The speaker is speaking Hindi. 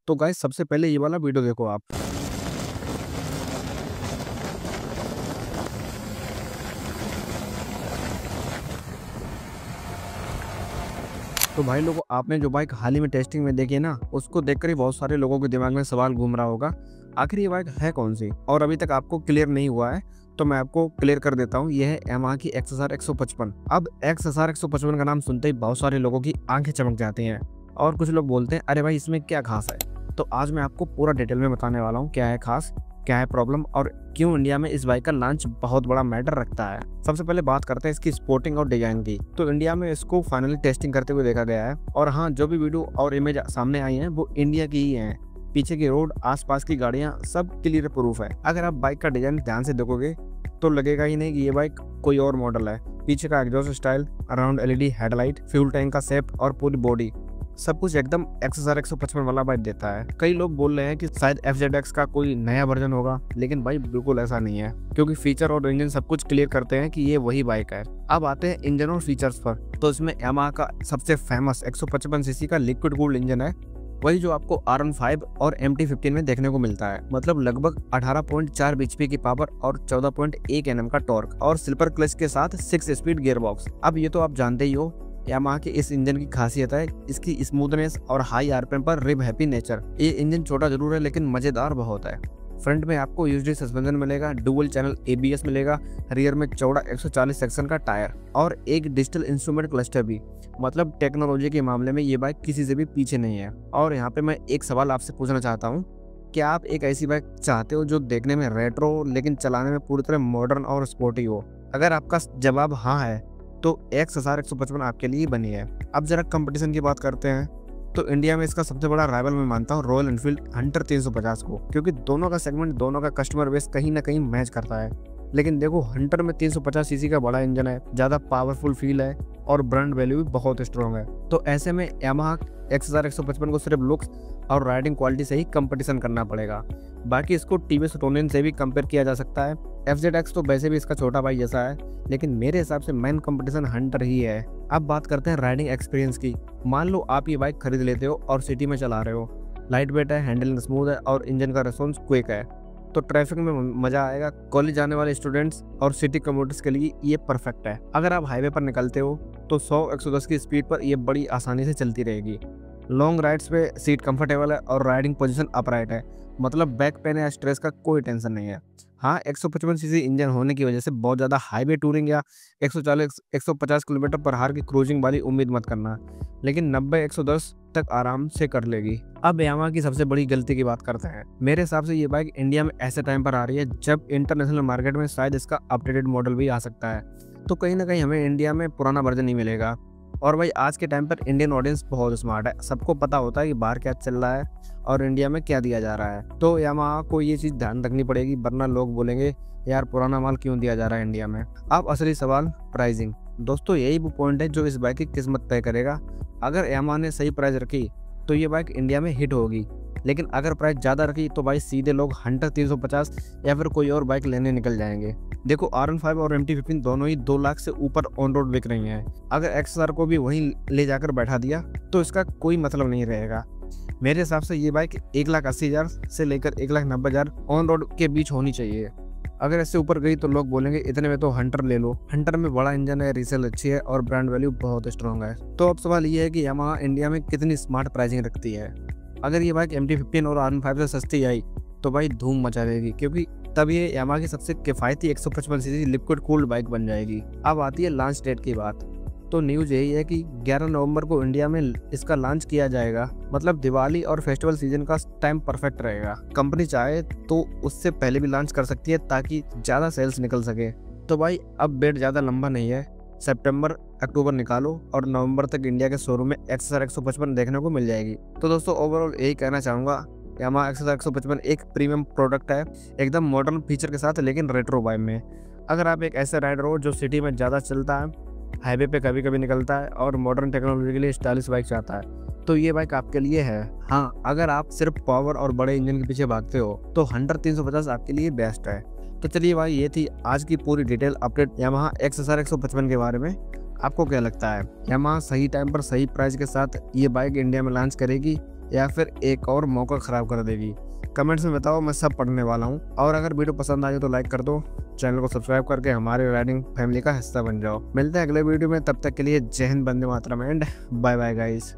तो गाइस सबसे पहले ये वाला वीडियो देखो आप। तो भाई लोगों, आपने जो बाइक हाल ही में टेस्टिंग में देखी है ना, उसको देखकर ही बहुत सारे लोगों के दिमाग में सवाल घूम रहा होगा, आखिर ये बाइक है कौन सी, और अभी तक आपको क्लियर नहीं हुआ है। तो मैं आपको क्लियर कर देता हूँ, यह है यामाहा की XSR 155। अब XSR 155 का नाम सुनते ही बहुत सारे लोगों की आंखें चमक जाती हैं और कुछ लोग बोलते हैं, अरे भाई इसमें क्या खास है। तो आज मैं आपको पूरा डिटेल में बताने वाला हूँ क्या है खास, क्या है प्रॉब्लम, और क्यों इंडिया में इस बाइक का लॉन्च बहुत बड़ा मैटर रखता है। सबसे पहले बात करते हैं इसकी स्पोर्टिंग और डिजाइन की। तो इंडिया में इसको फाइनली टेस्टिंग करते हुए देखा गया है, और हाँ, जो भी वीडियो और इमेज सामने आई हैं वो इंडिया की ही हैं। पीछे की रोड, आसपास की गाड़ियां, सब क्लियर प्रूफ है। अगर आप बाइक का डिजाइन ध्यान से देखोगे तो लगेगा ही नहीं कि ये बाइक कोई और मॉडल है। पीछे का exhaust style, around LED headlight, fuel tank का शेप और पूरी बॉडी, सब कुछ एकदम XSR 155 वाला वाइब देता है। कई लोग बोल रहे हैं कि शायद FZX का कोई नया वर्जन होगा, लेकिन भाई बिल्कुल ऐसा नहीं है, क्योंकि फीचर और इंजन सब कुछ क्लियर करते हैं कि ये वही बाइक है। अब आते हैं इंजन और फीचर्स पर। तो इसमें यामाहा का सबसे फेमस 155 सीसी का लिक्विड कूल्ड इंजन है, वही जो आपको R15 और MT15 में देखने को मिलता है। मतलब लगभग 18.4 bhp की पावर और 14.1 Nm का टॉर्क, और स्लीपर क्लच के साथ 6 स्पीड गियर बॉक्स। अब ये तो आप जानते ही हो, यामाहा के इस इंजन की खासियत है इसकी स्मूथनेस और हाई RPM पर रिब हैप्पी नेचर। ये इंजन छोटा जरूर है लेकिन मजेदार बहुत है। फ्रंट में आपको UHD सस्पेंशन मिलेगा, डुअल चैनल ABS मिलेगा, रियर में चौड़ा 140 सेक्शन का टायर और एक डिजिटल इंस्ट्रूमेंट क्लस्टर भी। मतलब टेक्नोलॉजी के मामले में ये बाइक किसी से भी पीछे नहीं है। और यहाँ पे मैं एक सवाल आपसे पूछना चाहता हूँ, क्या आप एक ऐसी बाइक चाहते हो जो देखने में रेट्रो लेकिन चलाने में पूरी तरह मॉडर्न और स्पोर्टी हो? अगर आपका जवाब हाँ है तो XSR 155 आपके लिए बनी है। अब जरा कंपटीशन की बात करते हैं। तो इंडिया में इसका सबसे बड़ा राइवल मैं मानता हूँ रॉयल एनफील्ड हंटर 350 को, क्योंकि दोनों का सेगमेंट, दोनों का कस्टमर बेस कहीं ना कहीं मैच करता है। लेकिन देखो, हंटर में 350 सीसी का बड़ा इंजन है, ज़्यादा पावरफुल फील है और ब्रांड वैल्यू भी बहुत स्ट्रॉन्ग है। तो ऐसे में यामाहा XSR 155 को सिर्फ लुक्स और राइडिंग क्वालिटी से ही कंपटीशन करना पड़ेगा। बाकी इसको TVS रोनिन से भी कंपेयर किया जा सकता है। FZX तो वैसे भी इसका छोटा भाई जैसा है, लेकिन मेरे हिसाब से मेन कंपटीशन हंटर ही है। अब बात करते हैं राइडिंग एक्सपीरियंस की। मान लो आप ये बाइक खरीद लेते हो और सिटी में चला रहे हो, लाइट वेट है, हैंडलिंग स्मूथ है और इंजन का रिस्पॉन्स क्विक है, तो ट्रैफिक में मजा आएगा। कॉलेज जाने वाले स्टूडेंट्स और सिटी कम्यूटर्स के लिए ये परफेक्ट है। अगर आप हाईवे पर निकलते हो तो 100-110 की स्पीड पर ये बड़ी आसानी से चलती रहेगी। लॉन्ग राइड्स पे सीट कंफर्टेबल है और राइडिंग पोजीशन अपराइट है, मतलब बैक पेन या स्ट्रेस का कोई टेंशन नहीं है। हाँ, 155 सीसी इंजन होने की वजह से बहुत ज़्यादा हाईवे टूरिंग या 140-150 किलोमीटर पर हार की क्रूजिंग वाली उम्मीद मत करना, लेकिन 90-110 तक आराम से कर लेगी। अब यामाहा की सबसे बड़ी गलती की बात करते हैं। मेरे हिसाब से ये बाइक इंडिया में ऐसे टाइम पर आ रही है जब इंटरनेशनल मार्केट में शायद इसका अपडेटेड मॉडल भी आ सकता है, तो कहीं ना कहीं हमें इंडिया में पुराना वर्जन ही मिलेगा। और भाई आज के टाइम पर इंडियन ऑडियंस बहुत स्मार्ट है, सबको पता होता है कि बाहर क्या चल रहा है और इंडिया में क्या दिया जा रहा है। तो यामाहा को ये चीज़ ध्यान रखनी पड़ेगी, वरना लोग बोलेंगे यार पुराना माल क्यों दिया जा रहा है इंडिया में। अब असली सवाल प्राइसिंग। दोस्तों, यही वो पॉइंट है जो इस बाइक की किस्मत तय करेगा। अगर यामाहा ने सही प्राइस रखी तो ये बाइक इंडिया में हिट होगी, लेकिन अगर प्राइस ज़्यादा रखी तो भाई सीधे लोग हंटर 350 या फिर कोई और बाइक लेने निकल जाएंगे। देखो, R15 और MT15 दोनों ही 2 लाख से ऊपर ऑन रोड बिक रही हैं। अगर XSR को भी वहीं ले जाकर बैठा दिया तो इसका कोई मतलब नहीं रहेगा। मेरे हिसाब से ये बाइक 1,80,000 से लेकर 1,90,000 ऑन रोड के बीच होनी चाहिए। अगर इससे ऊपर गई तो लोग बोलेंगे इतने में तो हंटर ले लो। हंटर में बड़ा इंजन है, रीसेल अच्छी है और ब्रांड वैल्यू बहुत स्ट्रॉन्ग है। तो अब सवाल ये है कि यामाहा इंडिया में कितनी स्मार्ट प्राइसिंग रखती है। अगर ये बाइक MT15 और R15 से सस्ती आई तो भाई धूम मचा देगी, क्योंकि तब ये यामाहा की सबसे किफ़ायती 155 सीसी लिक्विड कूल्ड बाइक बन जाएगी। अब आती है लॉन्च डेट की बात। तो न्यूज़ यही है कि 11 नवंबर को इंडिया में इसका लॉन्च किया जाएगा। मतलब दिवाली और फेस्टिवल सीजन का टाइम परफेक्ट रहेगा। कंपनी चाहे तो उससे पहले भी लॉन्च कर सकती है ताकि ज़्यादा सेल्स निकल सके। तो भाई अब वेट ज़्यादा लंबा नहीं है, सितंबर अक्टूबर निकालो और नवंबर तक इंडिया के शोरूम में XSR 155 देखने को मिल जाएगी। तो दोस्तों, ओवरऑल यही कहना चाहूँगा, यामाहा XSR 155 एक प्रीमियम प्रोडक्ट है, एकदम मॉडर्न फीचर के साथ लेकिन रेट्रो वाइब में। अगर आप एक ऐसे राइडर हो जो सिटी में ज़्यादा चलता है, हाईवे पे कभी कभी निकलता है और मॉडर्न टेक्नोलॉजी के लिए स्टाइलिश बाइक चाहता है, तो ये बाइक आपके लिए है। हाँ, अगर आप सिर्फ पावर और बड़े इंजन के पीछे भागते हो तो हंटर 350 आपके लिए बेस्ट है। तो चलिए भाई, ये थी आज की पूरी डिटेल अपडेट यामाहा XSR 155 के बारे में। आपको क्या लगता है, यामाहा सही टाइम पर सही प्राइस के साथ ये बाइक इंडिया में लॉन्च करेगी या फिर एक और मौका ख़राब कर देगी? कमेंट्स में बताओ, मैं सब पढ़ने वाला हूँ। और अगर वीडियो पसंद आई तो लाइक कर दो, चैनल को सब्सक्राइब करके हमारे राइडिंग फैमिली का हिस्सा बन जाओ। मिलते हैं अगले वीडियो में, तब तक के लिए जय Hind, Vande Mataram and bye bye guys.